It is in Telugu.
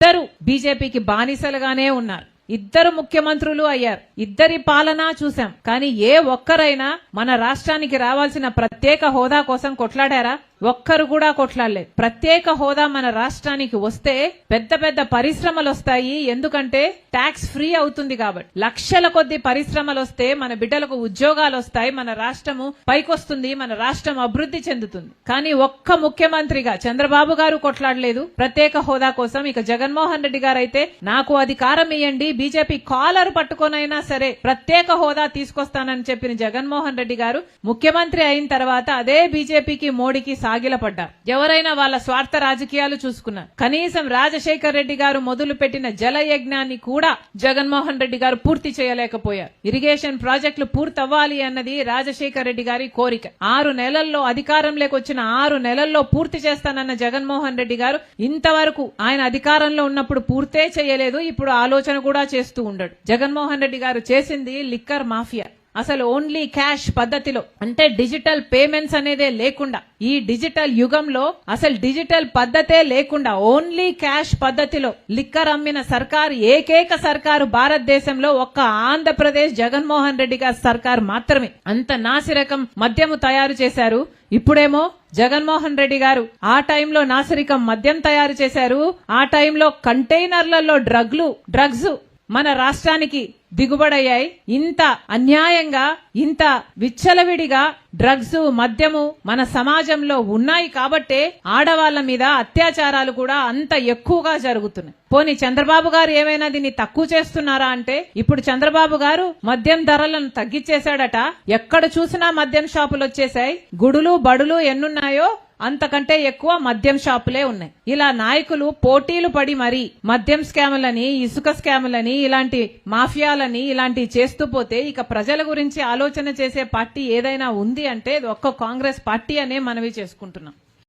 ఇద్దరు బీజేపీకి బానిసలుగానే ఉన్నారు. ఇద్దరు ముఖ్యమంత్రులు అయ్యారు. ఇద్దరి పాలన చూశాం. కానీ ఏ ఒక్కరైనా మన రాష్ట్రానికి రావాల్సిన ప్రత్యేక హోదా కోసం కొట్లాడారా? ఒక్కరు కూడా కొట్లాడలేదు. ప్రత్యేక హోదా మన రాష్ట్రానికి వస్తే పెద్ద పెద్ద పరిశ్రమలు వస్తాయి. ఎందుకంటే ట్యాక్స్ ఫ్రీ అవుతుంది కాబట్టి. లక్షల కొద్ది పరిశ్రమలు వస్తే మన బిడ్డలకు ఉద్యోగాలు వస్తాయి. మన రాష్ట్రము పైకొస్తుంది. మన రాష్ట్రం అభివృద్ధి చెందుతుంది. కానీ ఒక్క ముఖ్యమంత్రిగా చంద్రబాబు గారు కొట్లాడలేదు ప్రత్యేక హోదా కోసం. ఇక జగన్మోహన్ రెడ్డి గారు అయితే నాకు అధికారం ఇవ్వండి, బీజేపీ కాలర్ పట్టుకొనైనా సరే ప్రత్యేక హోదా తీసుకొస్తానని చెప్పిన జగన్మోహన్ రెడ్డి గారు ముఖ్యమంత్రి అయిన తర్వాత అదే బీజేపీకి మోడీకి సాగిలపడ్డారు. ఎవరైనా వాళ్ళ స్వార్థ రాజకీయాలు చూసుకున్నారు. కనీసం రాజశేఖర్ రెడ్డి గారు మొదలు పెట్టిన జల యజ్ఞాన్ని కూడా జగన్మోహన్ రెడ్డి గారు పూర్తి చేయలేకపోయారు. ఇరిగేషన్ ప్రాజెక్టులు పూర్తవ్వాలి అన్నది రాజశేఖర్ రెడ్డి గారి కోరిక. 6 నెలల్లో అధికారంలోకి వచ్చిన 6 నెలల్లో పూర్తి చేస్తానన్న జగన్మోహన్ రెడ్డి గారు ఇంతవరకు ఆయన అధికారంలో ఉన్నప్పుడు పూర్తే చేయలేదు. ఇప్పుడు ఆలోచన కూడా చేస్తూ ఉండడు. జగన్మోహన్ రెడ్డి గారు చేసింది లిక్కర్ మాఫియా. అసలు ఓన్లీ క్యాష్ పద్ధతిలో, అంటే డిజిటల్ పేమెంట్స్ అనేదే లేకుండా, ఈ డిజిటల్ యుగంలో అసలు డిజిటల్ పద్ధతే లేకుండా ఓన్లీ క్యాష్ పద్ధతిలో లిక్కర్ అమ్మిన సర్కారు ఏకైక సర్కారు భారతదేశంలో ఒక్క ఆంధ్రప్రదేశ్ జగన్మోహన్ రెడ్డి గారి సర్కారు మాత్రమే. అంత నాసిరకం మద్యము తయారు చేశారు. ఇప్పుడేమో జగన్మోహన్ రెడ్డి గారు ఆ టైంలో నాసిరకం మద్యం తయారు చేశారు. ఆ టైంలో కంటైనర్లలో డ్రగ్స్ మన రాష్ట్రానికి దిగుబడయ్యాయి. ఇంత అన్యాయంగా, ఇంత విచ్చలవిడిగా డ్రగ్స్, మద్యము మన సమాజంలో ఉన్నాయి కాబట్టే ఆడవాళ్ల మీద అత్యాచారాలు కూడా అంత ఎక్కువగా జరుగుతున్నాయి. పోనీ చంద్రబాబు గారు ఏమైనా దీన్ని తక్కువ చేస్తున్నారా అంటే, ఇప్పుడు చంద్రబాబు గారు మద్యం ధరలను తగ్గించేశాడట. ఎక్కడ చూసినా మద్యం షాపులు వచ్చేసాయి. గుడులు బడులు ఎన్నున్నాయో అంతకంటే ఎక్కువ మద్యం షాపులే ఉన్నాయి. ఇలా నాయకులు పోటీలు పడి మరీ మద్యం స్కాములని, ఇసుక స్కాములని, ఇలాంటి మాఫియాలని ఇలాంటి చేస్తూ పోతే ఇక ప్రజల గురించి ఆలోచన చేసే పార్టీ ఏదైనా ఉంది అంటే ఒక్క కాంగ్రెస్ పార్టీ అనే మనవి చేసుకుంటున్నాం.